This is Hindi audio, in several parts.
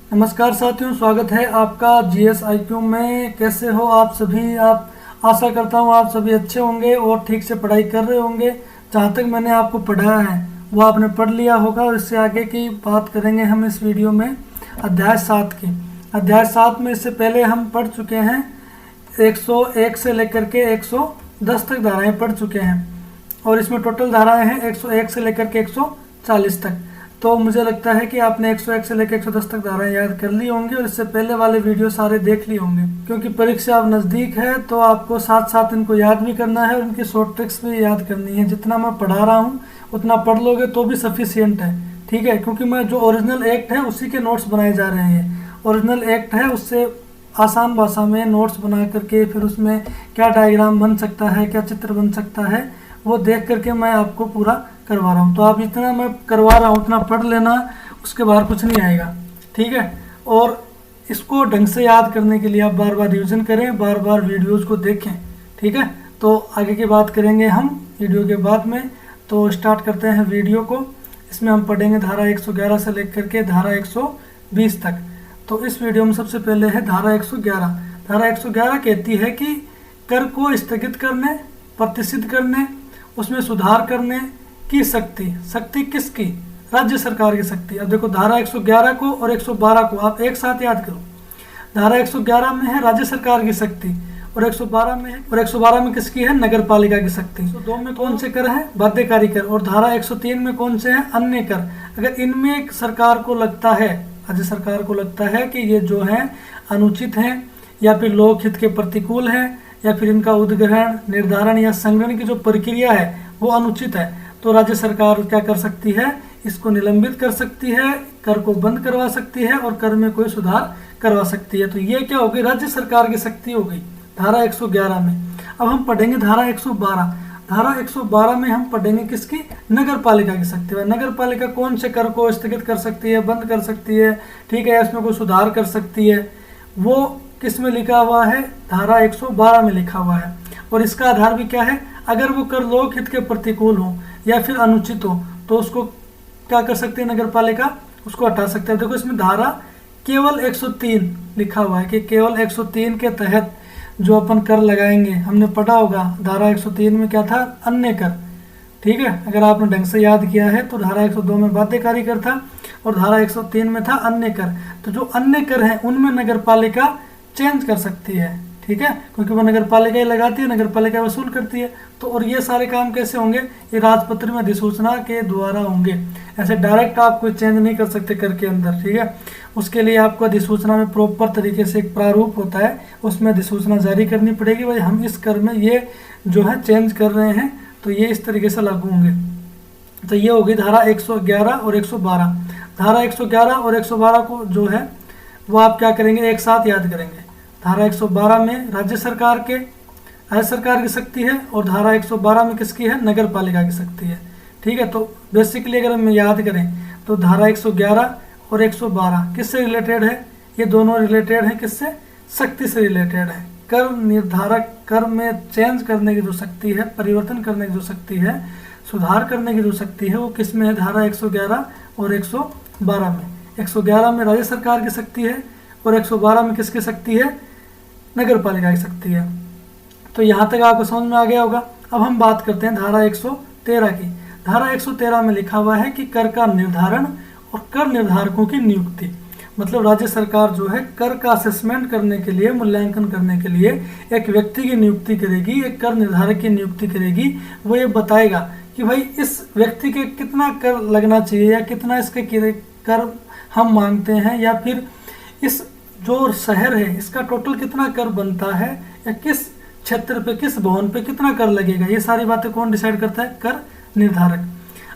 नमस्कार साथियों, स्वागत है आपका GSIQ में। कैसे हो आप सभी? आप आशा करता हूँ आप सभी अच्छे होंगे और ठीक से पढ़ाई कर रहे होंगे। जहाँ तक मैंने आपको पढ़ाया है वो आपने पढ़ लिया होगा और इससे आगे की बात करेंगे हम इस वीडियो में अध्याय 7 की। अध्याय 7 में इससे पहले हम पढ़ चुके हैं 101 से लेकर के 110 तक धाराएँ पढ़ चुके हैं और इसमें टोटल धाराएँ हैं 101 से लेकर के 140 तक। तो मुझे लगता है कि आपने 101 से लेकर 110 तक धाराएं याद कर ली होंगी और इससे पहले वाले वीडियो सारे देख लिए होंगे। क्योंकि परीक्षा अब नज़दीक है तो आपको साथ साथ इनको याद भी करना है और इनकी शॉर्ट ट्रिक्स भी याद करनी है। जितना मैं पढ़ा रहा हूँ उतना पढ़ लोगे तो भी सफिशियंट है, ठीक है। क्योंकि मैं जो ओरिजिनल एक्ट है उसी के नोट्स बनाए जा रहे हैं। ओरिजिनल एक्ट है उससे आसान भाषा में नोट्स बना करके फिर उसमें क्या डायग्राम बन सकता है, क्या चित्र बन सकता है, वो देख करके मैं आपको पूरा करवा रहा हूँ। तो आप जितना मैं करवा रहा हूँ उतना पढ़ लेना, उसके बाहर कुछ नहीं आएगा, ठीक है। और इसको ढंग से याद करने के लिए आप बार बार रिविज़न करें, बार बार वीडियोज़ को देखें, ठीक है। तो आगे की बात करेंगे हम वीडियो के बाद में। तो स्टार्ट करते हैं वीडियो को। इसमें हम पढ़ेंगे धारा 111 से लेकर के धारा 120 तक। तो इस वीडियो में सबसे पहले है धारा 111। धारा 111 कहती है कि कर को स्थगित करने, प्रतिसिद्ध करने, उसमें सुधार करने की शक्ति किसकी? राज्य सरकार की शक्ति। अब देखो धारा 111 को और 112 को आप एक साथ याद करो। धारा 111 में है राज्य सरकार की शक्ति और 112 में है, और 112 में किसकी है? नगर पालिका की शक्ति। तो 2 में कौन से कर है? बाध्यकारी कर। और धारा 103 में कौन से हैं? अन्य कर। अगर इनमें सरकार को लगता है, राज्य सरकार को लगता है कि ये जो है अनुचित हैं या फिर लोकहित के प्रतिकूल है या फिर इनका उद्ग्रहण, निर्धारण या संग्रहण की जो प्रक्रिया है वो अनुचित है, तो राज्य सरकार क्या कर सकती है? इसको निलंबित कर सकती है, कर को बंद करवा सकती है और कर में कोई सुधार करवा सकती है। तो ये क्या हो गई? राज्य सरकार की शक्ति हो गई धारा 111 में। अब हम पढ़ेंगे धारा 112। धारा 112 में हम पढ़ेंगे किसकी? नगर पालिका की शक्ति। नगर पालिका कौन से कर को स्थगित कर सकती है, बंद कर सकती है, ठीक है, इसमें कोई सुधार कर सकती है, वो किस में लिखा हुआ है? धारा 112 में लिखा हुआ है। और इसका आधार भी क्या है? अगर वो कर लोकहित के प्रतिकूल हो या फिर अनुचित हो तो उसको क्या कर सकती है नगर पालिका? उसको हटा सकते हैं। देखो इसमें धारा केवल 103 लिखा हुआ है कि केवल 103 के तहत जो अपन कर लगाएंगे, हमने पढ़ा होगा धारा 103 में क्या था? अन्य कर, ठीक है। अगर आपने ढंग से याद किया है तो धारा 102 में बाध्यकारी कर था और धारा 103 में था अन्य कर। तो जो अन्य कर हैं उनमें नगर पालिका चेंज कर सकती है, ठीक है, क्योंकि वो नगर पालिका ही लगाती है, नगर पालिका वसूल करती है। तो और ये सारे काम कैसे होंगे? ये राजपत्र में अधिसूचना के द्वारा होंगे। ऐसे डायरेक्ट आप कोई चेंज नहीं कर सकते कर के अंदर, ठीक है। उसके लिए आपको अधिसूचना में प्रॉपर तरीके से एक प्रारूप होता है, उसमें अधिसूचना जारी करनी पड़ेगी। भाई हम इस कर में ये जो है चेंज कर रहे हैं तो ये इस तरीके से लागू होंगे। तो ये होगी धारा 111 और 112। धारा 111 और 112 को जो है वो आप क्या करेंगे? एक साथ याद करेंगे। धारा 112 में राज्य सरकार की शक्ति है और धारा 112 में किसकी है? नगर पालिका की शक्ति है, ठीक है। तो बेसिकली अगर हम याद करें तो धारा 111 और 112 किससे रिलेटेड है? ये दोनों रिलेटेड हैं किससे? शक्ति से रिलेटेड है। कर निर्धारक, कर में चेंज करने की जो शक्ति है, परिवर्तन करने की जो शक्ति है, सुधार करने की जो शक्ति है, वो किस में है? धारा 111 और 112 में। 111 में राज्य सरकार की शक्ति है और 112 में किसकी शक्ति है? नगर पालिका की शक्ति है। तो यहाँ तक आपको समझ में आ गया होगा। अब हम बात करते हैं धारा 113 की। धारा 113 में लिखा हुआ है कि कर का निर्धारण और कर निर्धारकों की नियुक्ति। मतलब राज्य सरकार जो है कर का असेसमेंट करने के लिए, मूल्यांकन करने के लिए एक व्यक्ति की नियुक्ति करेगी, एक कर निर्धारक की नियुक्ति करेगी। वो ये बताएगा कि भाई इस व्यक्ति के कितना कर लगना चाहिए या कितना इसके कर हम मांगते हैं, या फिर इस जो शहर है इसका टोटल कितना कर बनता है, या किस क्षेत्र पे, किस भवन पे कितना कर लगेगा। ये सारी बातें कौन डिसाइड करता है? कर निर्धारक।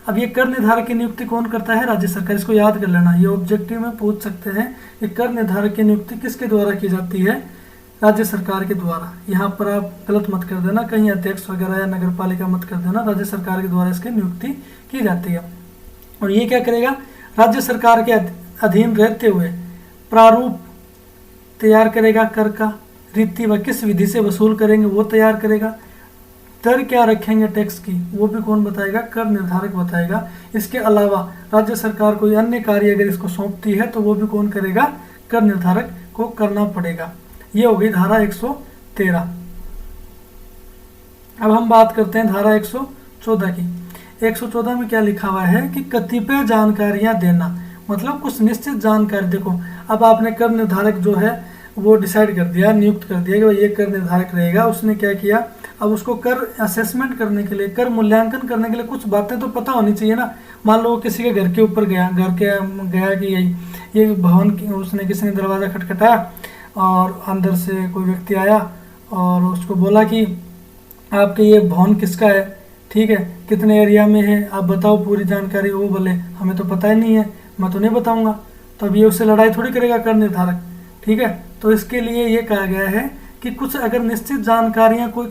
अब ये कर निर्धारक की नियुक्ति कौन करता है? राज्य सरकार। इसको याद कर लेना, ये ऑब्जेक्टिव में पूछ सकते हैं कि कर निर्धारक की नियुक्ति किसके द्वारा की जाती है? राज्य सरकार के द्वारा। यहाँ पर आप गलत मत कर देना, कहीं अध्यक्ष वगैरह या नगर पालिका मत कर देना। राज्य सरकार के द्वारा इसकी नियुक्ति की जाती है। और ये क्या करेगा? राज्य सरकार के अधीन रहते हुए प्रारूप तैयार करेगा, कर का रीति व किस विधि से वसूल करेंगे वो तैयार करेगा, दर क्या रखेंगे टैक्स की, वो भी कौन बताएगा, कर निर्धारक बताएगा। इसके अलावा राज्य सरकार कोई अन्य कार्य अगर इसको सौंपती है तो वो भी कौन करेगा, कर निर्धारक को करना पड़ेगा। ये हो गई धारा 113। अब हम बात करते हैं धारा 114 की। 114 में क्या लिखा हुआ है कि कतिपय जानकारियां देना, मतलब कुछ निश्चित जानकारी। देखो अब आपने कर निर्धारक जो है वो डिसाइड कर दिया, नियुक्त कर दिया कि भाई ये कर निर्धारक रहेगा। उसने क्या किया, अब उसको कर असेसमेंट करने के लिए, कर मूल्यांकन करने के लिए कुछ बातें तो पता होनी चाहिए ना। मान लो किसी के घर के ऊपर गया, गया कि ये भवन की, उसने किसी ने दरवाज़ा खटखटाया और अंदर से कोई व्यक्ति आया और उसको बोला कि आपके ये भवन किसका है, ठीक है, कितने एरिया में है, आप बताओ पूरी जानकारी। वो बोले हमें तो पता ही नहीं है, मैं तो नहीं बताऊंगा। तो अब ये उससे लड़ाई थोड़ी करेगा कर निर्धारक, ठीक है। तो इसके लिए ये कहा गया है कि कुछ अगर निश्चित जानकारियां कोई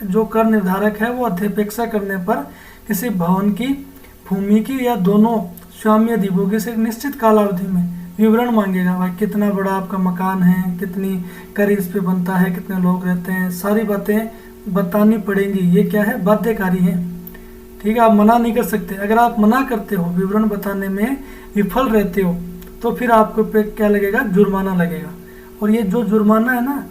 जो कर निर्धारक है वो अध्यपेक्षा करने पर किसी भवन की, भूमि की या दोनों स्वामी अधिभोगी से निश्चित कालावधि में विवरण मांगेगा। भाई कितना बड़ा आपका मकान है, कितनी कर इस पे बनता है, कितने लोग रहते हैं, सारी बातें बतानी पड़ेंगी। ये क्या है, बाध्यकारी है, ठीक है। आप मना नहीं कर सकते। अगर आप मना करते हो, विवरण बताने में विफल रहते हो, तो फिर आपको पे क्या लगेगा, जुर्माना लगेगा। और ये जो जुर्माना है ना,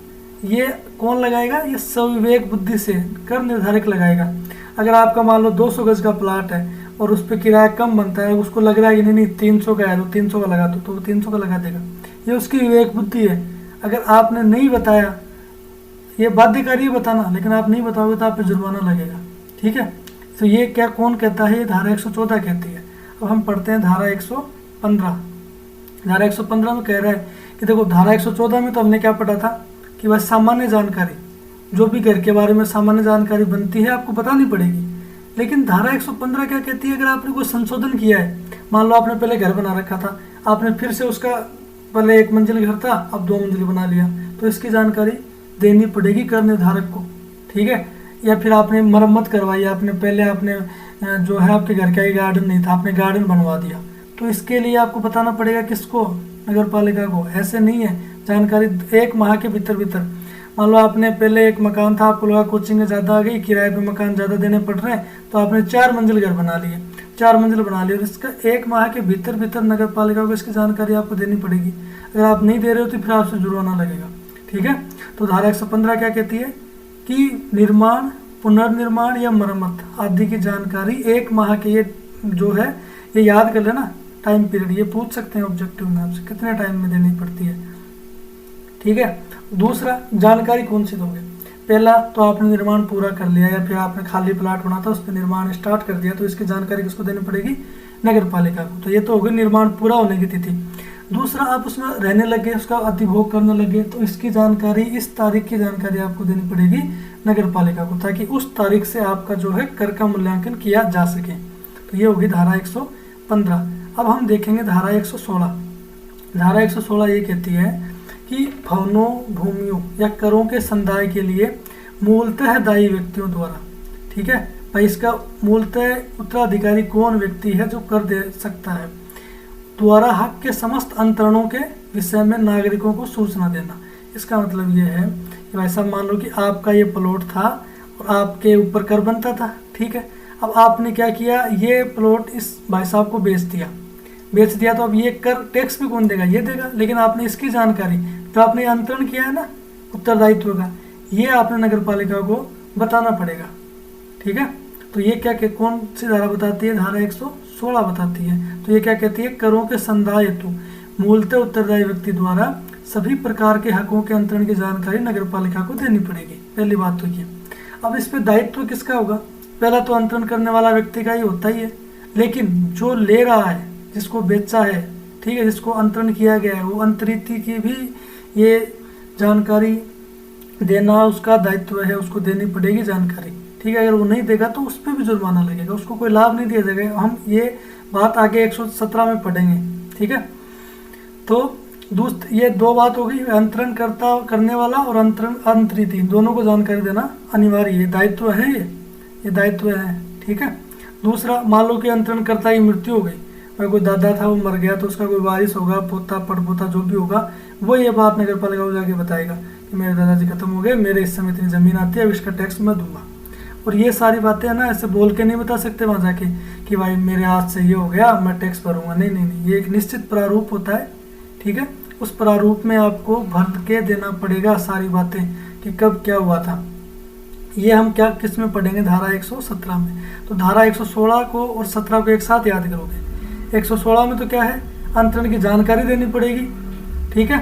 ये कौन लगाएगा, ये सविवेक बुद्धि से कर निर्धारक लगाएगा। अगर आपका मान लो 200 गज का प्लाट है और उस पर किराया कम बनता है, उसको लग रहा है कि नहीं 300 का है तो 300 का लगा दो, तो वो 300 का लगा देगा। ये उसकी विवेक बुद्धि है। अगर आपने नहीं बताया, ये बाध्यकारी है बताना, लेकिन आप नहीं बताओगे तो आप पे जुर्माना लगेगा, ठीक है। तो ये क्या कौन कहता है, ये धारा 114 कहती है। अब हम पढ़ते हैं धारा 115। धारा 115 में कह रहा है कि देखो धारा 114 में तो हमने क्या पढ़ा था कि वह सामान्य जानकारी, जो भी घर के बारे में सामान्य जानकारी बनती है आपको बतानी पड़ेगी। लेकिन धारा 115 क्या कहती है, अगर आपने कोई संशोधन किया है, मान लो आपने पहले घर बना रखा था, आपने फिर से उसका, पहले 1 मंजिल घर था अब 2 मंजिल बना लिया, तो इसकी जानकारी देनी पड़ेगी कर निर्धारक को, ठीक है। या फिर आपने मरम्मत करवाई, आपने पहले आपने जो है आपके घर का ही गार्डन नहीं था, आपने गार्डन बनवा दिया, तो इसके लिए आपको बताना पड़ेगा किसको, नगर पालिका को। ऐसे नहीं है, जानकारी 1 माह के भीतर मान लो आपने पहले एक मकान था, आपको लगा कोचिंग ज़्यादा आ गई, किराए पे मकान ज़्यादा देने पड़ रहे हैं, तो आपने 4 मंजिल घर बना लिए, 4 मंजिल बना लिए, और इसका 1 माह के भीतर नगर पालिका को इसकी जानकारी आपको देनी पड़ेगी। अगर आप नहीं दे रहे हो तो फिर आपसे जुर्माना लगेगा, ठीक है। तो धारा 115 क्या कहती है कि निर्माण, पुनर्निर्माण या मरम्मत आदि की जानकारी 1 माह के, ये जो है ये याद कर लेना टाइम पीरियड, ये पूछ सकते हैं ऑब्जेक्टिव में आपसे कितने टाइम में देनी पड़ती है, ठीक है। दूसरा, जानकारी कौन सी दोगे, पहला तो आपने निर्माण पूरा कर लिया या फिर आपने खाली प्लाट बना था उस पर निर्माण स्टार्ट कर दिया, तो इसकी जानकारी किसको देनी पड़ेगी, नगर पालिका को। तो ये तो हो गई निर्माण पूरा होने की तिथि। दूसरा, आप उसमें रहने लगे, उसका अधिभोग करने लगे, तो इसकी जानकारी, इस तारीख की जानकारी आपको देनी पड़ेगी नगर पालिका को, ताकि उस तारीख से आपका जो है कर का मूल्यांकन किया जा सके। तो ये होगी धारा 115। अब हम देखेंगे धारा 116। धारा 116 ये कहती है कि भवनों, भूमियों या करों के संदाय के लिए मूलतः दायी व्यक्तियों द्वारा, ठीक है भाई, इसका मूलतः उत्तराधिकारी कौन व्यक्ति है जो कर दे सकता है, द्वारा हक के समस्त अंतरणों के विषय में नागरिकों को सूचना देना। इसका मतलब ये है कि भाई साहब मान लो कि आपका ये प्लॉट था और आपके ऊपर कर बनता था, ठीक है। अब आपने क्या किया, ये प्लॉट इस भाई साहब को बेच दिया, तो अब ये कर टैक्स भी कौन देगा, ये देगा। लेकिन आपने इसकी जानकारी, जो आपने अंतरण किया है ना उत्तरदायित्व का, ये आपने नगर पालिका को बताना पड़ेगा, ठीक है। तो ये क्या कौन सी धारा बताती है, धारा 116 बताती है। तो ये क्या कहती है, करों के संदाय हेतु मूलतः उत्तरदायी व्यक्ति द्वारा सभी प्रकार के हकों के अंतरण की जानकारी नगर पालिका को देनी पड़ेगी। पहली बात तो ये। अब इस पे दायित्व किसका होगा, पहला तो अंतरण करने वाला व्यक्ति का ही होता ही है, लेकिन जो ले रहा है, जिसको बेचा है, ठीक है, जिसको अंतरण किया गया है, वो अंतरिति की भी ये जानकारी देना उसका दायित्व है, उसको देनी पड़ेगी जानकारी, ठीक है। अगर वो नहीं देगा तो उस पर भी जुर्माना लगेगा, उसको कोई लाभ नहीं दिया जाएगा। हम ये बात आगे 117 में पढ़ेंगे, ठीक है। तो ये 2 बात हो गई, अंतरण करने वाला और अंतरण अंतरिति दोनों को जानकारी देना अनिवार्य है, दायित्व है, ये दायित्व है, ठीक है। दूसरा, मान लो कि अंतरणकर्ता की मृत्यु हो गई, और कोई दादा था वो मर गया, तो उसका कोई वारिस होगा, पोता पड़पोता जो भी होगा, वो ये बात नगर पालिका को जाके बताएगा कि मेरे दादाजी खत्म हो गए, मेरे इस समय इतनी ज़मीन आती है, अब इसका टैक्स मैं दूंगा। और ये सारी बातें है ना ऐसे बोल के नहीं बता सकते वहाँ जाके कि भाई मेरे हाथ से ये हो गया मैं टैक्स भरूंगा, नहीं नहीं नहीं, ये एक निश्चित प्रारूप होता है, ठीक है। उस प्रारूप में आपको भर के देना पड़ेगा सारी बातें कि कब क्या हुआ था। ये हम क्या किस में पढ़ेंगे, धारा 117 में। तो धारा 116 को और 17 को एक साथ याद करोगे। 116 में तो क्या है, अंतरण की जानकारी देनी पड़ेगी, ठीक है।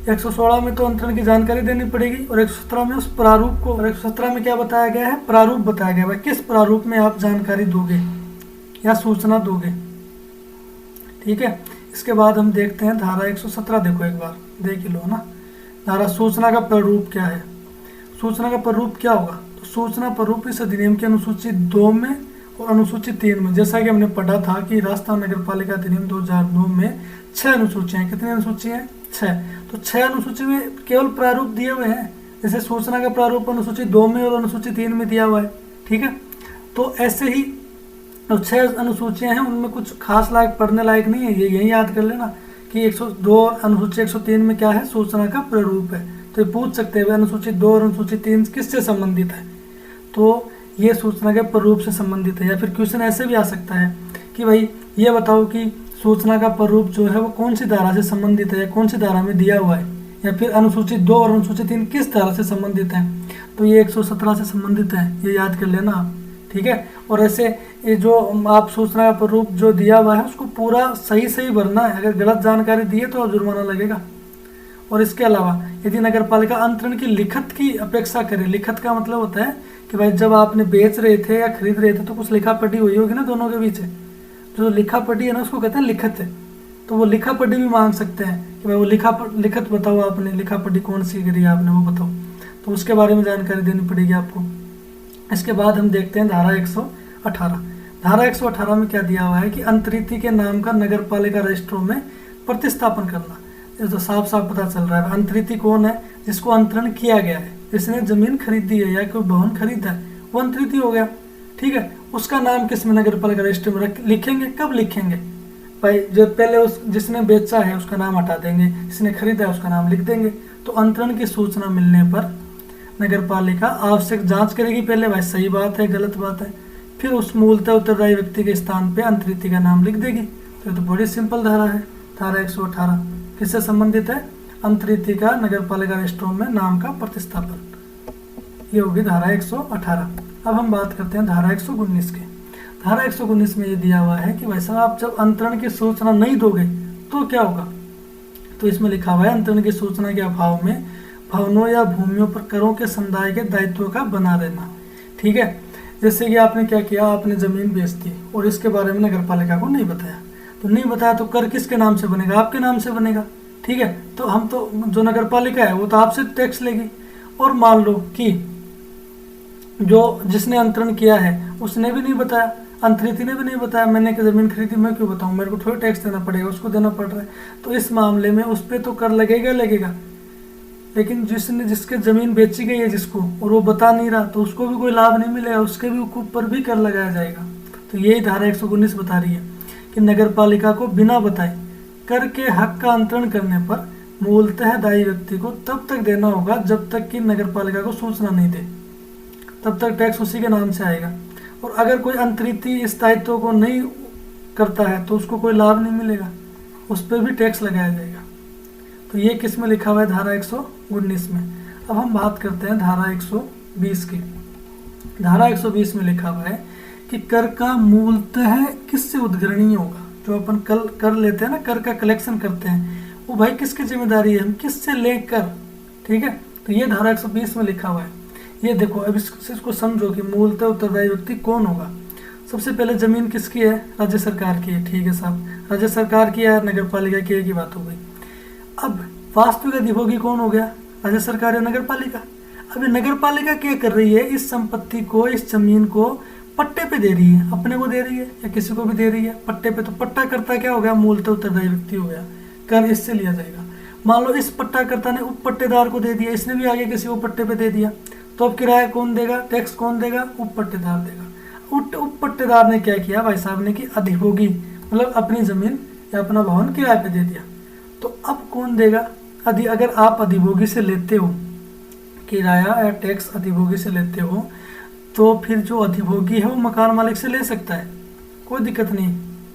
116 में तो अंतरण की जानकारी देनी पड़ेगी और 117 में उस प्रारूप को, और 117 में क्या बताया गया है, प्रारूप बताया गया है, किस प्रारूप में आप जानकारी दोगे या सूचना दोगे, ठीक है। इसके बाद हम देखते हैं धारा 117, देखो एक बार देख लो ना। धारा सूचना का प्रारूप क्या है, सूचना का प्रारूप क्या होगा, तो सूचना प्रारूप इस अधिनियम की अनुसूची 2 में और अनुसूची 3 में, जैसा कि हमने पढ़ा था कि राजस्थान नगर पालिका अधिनियम 2009 में 6 अनुसूचियाँ हैं। कितनी अनुसूची हैं, 6। तो 6 अनुसूची में केवल प्रारूप दिए हुए हैं, जैसे सूचना का प्रारूप अनुसूची 2 में और अनुसूची 3 में दिया हुआ है, ठीक है। तो ऐसे ही तो 6 अनुसूचियाँ हैं, उनमें कुछ खास लायक पढ़ने लायक नहीं है, ये यही याद कर लेना कि 102 अनुसूची 103 में क्या है, सूचना का प्रारूप है। तो ये पूछ सकते हैं अनुसूची 2 और अनुसूची 3 किससे संबंधित है, तो ये सूचना के प्रारूप से संबंधित है। या फिर क्वेश्चन ऐसे भी आ सकता है कि भाई ये बताओ कि सूचना का प्रारूप जो है वो कौन सी धारा से संबंधित है या कौन सी धारा में दिया हुआ है, या फिर अनुसूची 2 और अनुसूची 3 किस धारा से संबंधित है, तो ये 117 से संबंधित है, ये याद कर लेना आप, ठीक है। और ऐसे ये जो आप सूचना का प्रारूप जो दिया हुआ है उसको पूरा सही सही भरना है, अगर गलत जानकारी दी है तो जुर्माना लगेगा। और इसके अलावा यदि नगर पालिका अंतरण की लिखत की अपेक्षा करे, लिखत का मतलब होता है कि भाई जब आपने बेच रहे थे या खरीद रहे थे तो कुछ लिखा पढ़ी हुई होगी ना दोनों के बीच, जो लिखा पढ़ी है ना उसको कहते हैं लिखत है। तो वो लिखा पढ़ी भी मांग सकते हैं कि भाई वो लिखत बताओ, आपने लिखा पढ़ी कौन सी करी आपने वो बताओ, तो उसके बारे में जानकारी देनी पड़ेगी आपको। इसके बाद हम देखते हैं धारा 118। धारा 118 में क्या दिया हुआ है कि अंतरीति के नाम का नगर पालिका रजिस्ट्रों में प्रतिस्थापन करना। ये तो साफ साफ पता चल रहा है अंतरीति कौन है, जिसको अंतरण किया गया है, जिसने जमीन खरीदी है या कोई भवन खरीदा है वो अंतरीति हो गया, ठीक है। उसका नाम किस में नगर पालिका रजिस्टर में लिखेंगे, कब लिखेंगे भाई, जो पहले उस जिसने बेचा है उसका नाम हटा देंगे, जिसने खरीदा है उसका नाम लिख देंगे। तो अंतरण की सूचना मिलने पर नगर पालिका आवश्यक जांच करेगी पहले, भाई सही बात है गलत बात है, फिर उस मूलतः उत्तरदायी व्यक्ति के स्थान पे अंतरीति का नाम लिख देगी। तो ये तो बड़ी सिंपल धारा है। धारा 118 किससे संबंधित है, अंतरीति का नगर पालिका रजिस्ट्रों में नाम का प्रतिस्थापन, ये होगी धारा 118। अब हम बात करते हैं धारा 119 के। धारा 119 में ये दिया हुआ है कि भाई साहब आप जब अंतरण की सूचना नहीं दोगे तो क्या होगा, तो इसमें लिखा हुआ है अंतरण की सूचना के अभाव में भवनों या भूमियों पर करों के समुदाय के दायित्व का बना रहना, ठीक है। जैसे कि आपने क्या किया, आपने जमीन बेच दी और इसके बारे में नगर पालिका को नहीं बताया, तो नहीं बताया तो कर किसके नाम से बनेगा, आपके नाम से बनेगा, ठीक है। तो हम तो जो नगर पालिका है वो तो आपसे टैक्स लेगी। और मान लो कि जो जिसने अंतरण किया है उसने भी नहीं बताया, अंतरिति ने भी नहीं बताया, मैंने कि जमीन खरीदी मैं क्यों बताऊं, मेरे को थोड़ा टैक्स देना पड़ेगा, उसको देना पड़ रहा है, तो इस मामले में उस पर तो कर लगेगा लगेगा। लेकिन जिसके जमीन बेची गई है जिसको, और वो बता नहीं रहा, तो उसको भी कोई लाभ नहीं मिलेगा, उसके भी ऊपर भी कर लगाया जाएगा। तो यही धारा 119 बता रही है कि नगर पालिका को बिना बताए कर के हक का अंतरण करने पर मूलतः दायी व्यक्ति को तब तक देना होगा जब तक कि नगर पालिका को सूचना नहीं दे, तब तक टैक्स उसी के नाम से आएगा। और अगर कोई अंतरिति इस दायित्व को नहीं करता है तो उसको कोई लाभ नहीं मिलेगा, उस पर भी टैक्स लगाया जाएगा। तो ये किस में लिखा हुआ है, धारा 119 में। अब हम बात करते हैं धारा 120 की। धारा 120 में लिखा हुआ है कि कर का मूलतः किससे उद्ग्रहणीय होगा, जो अपन कर लेते हैं ना, कर का कलेक्शन करते हैं, वो भाई किसकी जिम्मेदारी है, हम किससे लेकर, ठीक है। तो ये धारा 120 में लिखा हुआ है। ये देखो अब इसको समझो कि मूलतः उत्तरदायी व्यक्ति कौन होगा। सबसे पहले जमीन किसकी है, राज्य सरकार की है, ठीक है साहब, राज्य सरकार की है, नगर पालिका की एक ही बात हो गई। अब वास्तविक अधिभोगी कौन हो गया, राज्य सरकार या नगर पालिका। अभी नगर पालिका क्या कर रही है, इस संपत्ति को, इस जमीन को पट्टे पे दे रही है, अपने को दे रही है या किसी को भी दे रही है पट्टे पे। तो पट्टाकर्ता क्या हो गया, मूलतः उत्तरदायी व्यक्ति हो गया, कर इससे लिया जाएगा। मान लो इस पट्टाकर्ता ने उप पट्टेदार को दे दिया, इसने भी आगे किसी को पट्टे पे दे दिया, तो अब किराया कौन देगा, टैक्स कौन देगा, उप पट्टेदार देगा। उप पट्टेदार ने क्या किया भाई साहब ने, कि अधिभोगी मतलब अपनी जमीन या अपना भवन किराए पे दे दिया, तो अब कौन देगा, अगर आप अधिभोगी से लेते हो किराया या टैक्स, अधिभोगी से लेते हो, तो फिर जो अधिभोगी है वो मकान मालिक से ले सकता है, कोई दिक्कत नहीं,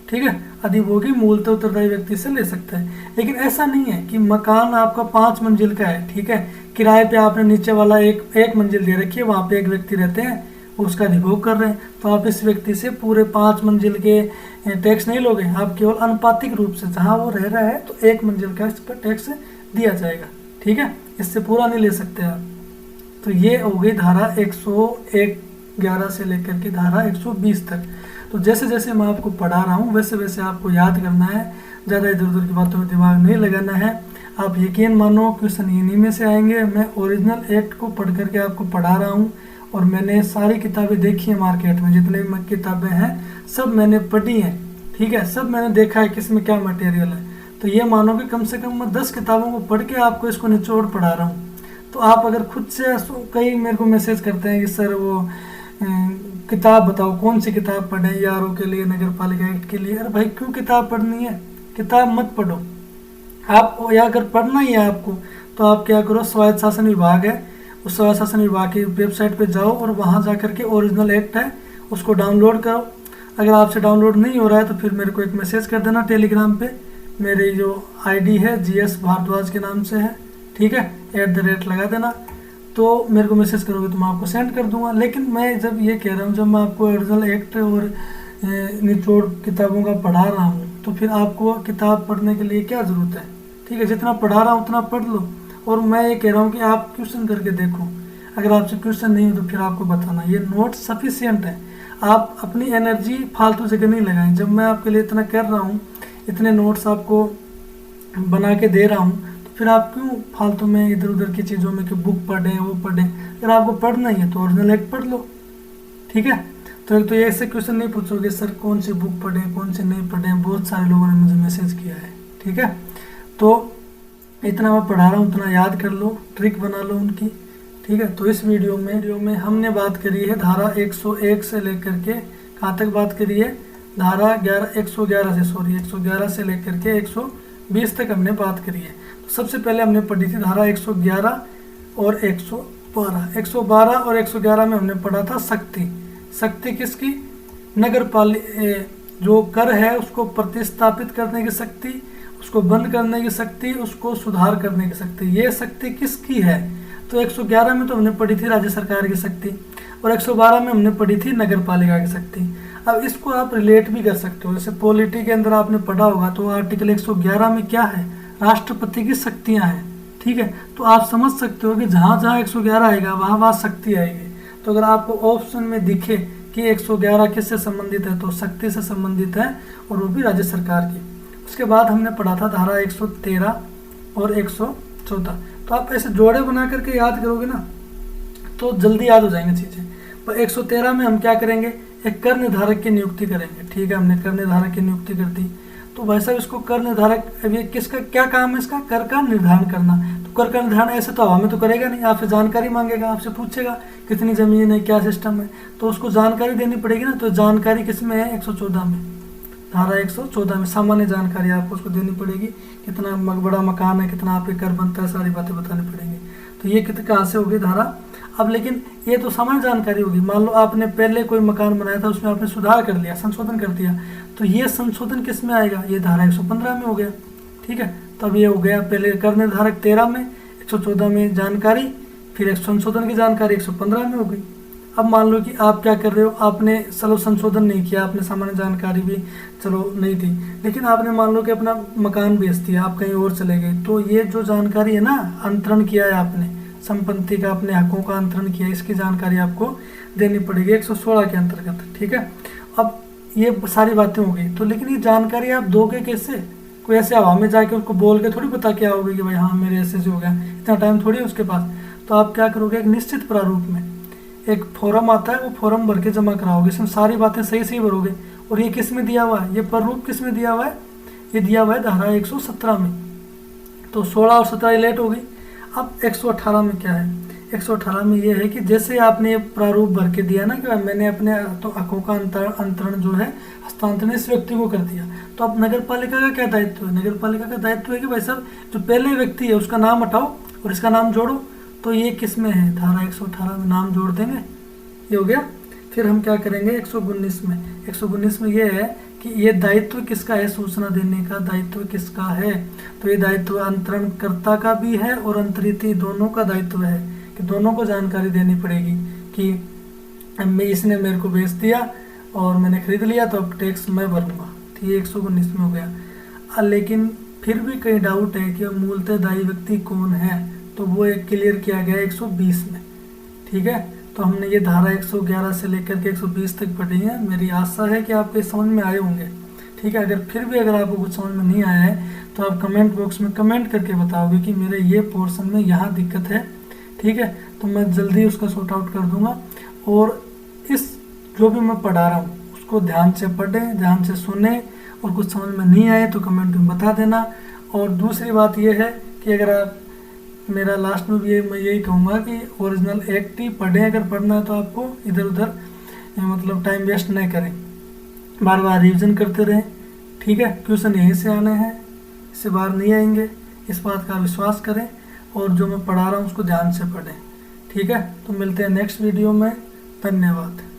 ठीक है। अधिभोगी मूलतः उत्तरदायी व्यक्ति से ले सकता है। लेकिन ऐसा नहीं है कि मकान आपका 5 मंजिल का है, ठीक है, किराए पे आपने नीचे वाला एक मंजिल दे रखी है, वहाँ पे एक व्यक्ति रहते हैं, वो उसका अधिभोग कर रहे हैं, तो आप इस व्यक्ति से पूरे 5 मंजिल के टैक्स नहीं लोगे, आप केवल अनुपातिक रूप से जहाँ वो रह रहा है तो 1 मंजिल का इस पर टैक्स दिया जाएगा, ठीक है, इससे पूरा नहीं ले सकते आप। तो ये हो गई धारा 101(11) से लेकर के धारा 120 तक। तो जैसे जैसे मैं आपको पढ़ा रहा हूँ वैसे वैसे आपको याद करना है, ज़्यादा इधर उधर की बातों में दिमाग नहीं लगाना है। आप यकीन मानो क्वेश्चन इन्हीं में से आएंगे। मैं ओरिजिनल एक्ट को पढ़ करके आपको पढ़ा रहा हूँ और मैंने सारी किताबें देखी हैं मार्केट में, जितने भी किताबें हैं सब मैंने पढ़ी हैं, ठीक है, सब मैंने देखा है किसमें क्या मटेरियल है। तो ये मानो कि कम से कम मैं 10 किताबों को पढ़ के आपको इसको निचोड़ पढ़ा रहा हूँ। तो आप अगर खुद से, कई मेरे को मैसेज करते हैं कि सर वो किताब बताओ, कौन सी किताब पढ़ें यारों के लिए, नगर पालिका एक्ट के लिए। अरे भाई क्यों किताब पढ़नी है, किताब मत पढ़ो आप, या अगर पढ़ना ही है आपको तो आप क्या करो, स्वायत्त शासन विभाग है, उस स्वायत्त शासन विभाग की वेबसाइट पे जाओ और वहाँ जा करके ओरिजिनल एक्ट है उसको डाउनलोड करो। अगर आपसे डाउनलोड नहीं हो रहा है तो फिर मेरे को एक मैसेज कर देना टेलीग्राम पे, मेरी जो आईडी है GS भारद्वाज के नाम से है, ठीक है, @ लगा देना, तो मेरे को मैसेज करोगे तो मैं आपको सेंड कर दूंगा। लेकिन मैं जब ये कह रहा हूँ, जब मैं आपको ओरिजिनल एक्ट और निचोड़ किताबों का पढ़ा रहा हूँ तो फिर आपको किताब पढ़ने के लिए क्या ज़रूरत है, ठीक है, जितना पढ़ा रहा हूँ उतना पढ़ लो। और मैं ये कह रहा हूँ कि आप क्वेश्चन करके देखो, अगर आपसे क्वेश्चन नहीं हो तो फिर आपको बताना, ये नोट सफिशियंट है। आप अपनी एनर्जी फालतू जगह नहीं लगाएं। जब मैं आपके लिए इतना कर रहा हूँ, इतने नोट्स आपको बना के दे रहा हूँ, तो फिर आप क्यों फालतू में इधर उधर की चीज़ों में कि बुक पढ़ें वो पढ़ें। अगर आपको पढ़ना ही है तो ओरिजिनल एक्ट पढ़ लो, ठीक है। तो एक तो ये ऐसे क्वेश्चन नहीं पूछोगे सर कौन सी बुक पढ़ें कौन सी नहीं पढ़ें, बहुत सारे लोगों ने मुझे मैसेज किया है, ठीक है। तो इतना मैं पढ़ा रहा हूँ उतना याद कर लो, ट्रिक बना लो उनकी, ठीक है। तो इस वीडियो में हमने बात करी है धारा 101 से लेकर के कहाँ तक बात करी है, धारा 111 से लेकर के 120 तक हमने बात करी है। तो सबसे पहले हमने पढ़ी थी धारा 111 और 112। 112 और 111 में हमने पढ़ा था शक्ति किसकी, नगर पालिका जो कर है उसको प्रतिस्थापित करने की शक्ति, उसको बंद करने की शक्ति, उसको सुधार करने की शक्ति, ये शक्ति किसकी है। तो 111 में तो हमने पढ़ी थी राज्य सरकार की शक्ति और 112 में हमने पढ़ी थी नगर पालिका की शक्ति। अब इसको आप रिलेट भी कर सकते हो, जैसे पॉलिटी के अंदर आपने पढ़ा होगा तो आर्टिकल 111 में क्या है, राष्ट्रपति की शक्तियाँ हैं, ठीक है। तो आप समझ सकते हो कि जहाँ जहाँ 111 आएगा वहाँ वहाँ शक्ति आएगी। तो अगर आपको ऑप्शन में दिखे कि 111 किससे संबंधित है तो शक्ति से संबंधित है और वो भी राज्य सरकार की। उसके बाद हमने पढ़ा था धारा 113 और 114। तो आप ऐसे जोड़े बना करके याद करोगे ना तो जल्दी याद हो जाएंगे चीज़ें। पर 113 में हम क्या करेंगे, एक कर निर्धारक की नियुक्ति करेंगे, ठीक है, हमने कर निर्धारक की नियुक्ति कर दी। तो वैसा इसको कर निर्धारक, अब ये किसका क्या काम है, इसका कर का निर्धारण करना। तो कर का निर्धारण ऐसे तो हवा में तो करेगा नहीं, आपसे जानकारी मांगेगा, आपसे पूछेगा कितनी ज़मीन है क्या सिस्टम है, तो उसको जानकारी देनी पड़ेगी ना। तो जानकारी किस में है, 114 में, धारा 114 में सामान्य जानकारी आपको उसको देनी पड़ेगी, कितना बड़ा मकान है, कितना आप पे कर बनता है, सारी बातें बतानी पड़ेंगी। तो ये कितने कहाँ से होगी धारा। अब लेकिन ये तो सामान्य जानकारी होगी, मान लो आपने पहले कोई मकान बनाया था उसमें आपने सुधार कर लिया, संशोधन कर दिया, तो ये संशोधन किस में आएगा, ये धारा 115 में हो गया, ठीक है। तब ये हो गया पहले कर निर्धारक 13 में, 114 में जानकारी, फिर एक संशोधन की जानकारी 115 में हो गई। अब मान लो कि आप क्या कर रहे हो, आपने चलो संशोधन नहीं किया, आपने सामान्य जानकारी भी चलो नहीं थी, लेकिन आपने मान लो कि अपना मकान बेच दिया, आप कहीं और चले गए, तो ये जो जानकारी है ना, अंतरण किया है आपने, संपत्ति का अपने हकों का अंतरण किया, इसकी जानकारी आपको देनी पड़ेगी 116 के अंतर्गत, ठीक है। अब ये सारी बातें हो गई, तो लेकिन ये जानकारी आप दोगे कैसे, कोई ऐसे हवा में जाके उसको बोल के थोड़ी बता के आओगे कि भाई हाँ मेरे ऐसे हो गया, इतना टाइम थोड़ी है उसके पास। तो आप क्या करोगे, एक निश्चित प्रारूप में एक फॉर्म आता है, वो फॉर्म भर के जमा कराओगे, इसमें सारी बातें सही सही भरोगे। और ये किस में दिया हुआ है, ये प्रारूप किस में दिया हुआ है, ये दिया हुआ है धारा 117 में। तो 16 और 17 लेट हो गई। अब 118 में क्या है, 118 में ये है कि जैसे आपने ये प्रारूप भर के दिया ना कि मैंने अपने तो हकों का अंतरण जो है हस्तांतरण इस व्यक्ति को कर दिया, तो अब नगर पालिका का क्या दायित्व है, नगर पालिका का दायित्व है कि भाई साहब जो पहले व्यक्ति है उसका नाम हटाओ और इसका नाम जोड़ो। तो ये किस में है, धारा 118 में नाम जोड़ देंगे, ये हो गया। फिर हम क्या करेंगे 119 में, 119 में ये है कि ये दायित्व किसका है, सूचना देने का दायित्व किसका है। तो ये दायित्व अंतरणकर्ता का भी है और अंतरित दोनों का दायित्व है कि दोनों को जानकारी देनी पड़ेगी कि मैं इसने मेरे को बेच दिया और मैंने खरीद लिया तो अब टैक्स मैं भरूंगा। तो ये 119 में हो गया। लेकिन फिर भी कई डाउट है कि मूलतः दायी व्यक्ति कौन है, तो वो एक क्लियर किया गया 120 में। ठीक है, तो हमने ये धारा 111 से लेकर के 120 तक पढ़ी है। मेरी आशा है कि आपके समझ में आए होंगे। ठीक है, अगर आपको कुछ समझ में नहीं आया है तो आप कमेंट बॉक्स में कमेंट करके बताओगे कि मेरे ये पोर्शन में यहाँ दिक्कत है। ठीक है, तो मैं जल्दी उसका सॉर्ट आउट कर दूंगा। और इस जो भी मैं पढ़ा रहा हूँ उसको ध्यान से पढ़ें, ध्यान से सुने, और कुछ समझ में नहीं आए तो कमेंट में बता देना। और दूसरी बात यह है कि अगर आप, मेरा लास्ट में भी मैं यही कहूँगा कि ओरिजिनल एक्ट ही पढ़ें। अगर पढ़ना है तो आपको इधर उधर मतलब टाइम वेस्ट नहीं करें, बार बार रिवीजन करते रहें। ठीक है, क्वेश्चन यहीं से आने हैं, इससे बाहर नहीं आएंगे, इस बात का विश्वास करें और जो मैं पढ़ा रहा हूँ उसको ध्यान से पढ़ें। ठीक है, तो मिलते हैं नेक्स्ट वीडियो में। धन्यवाद।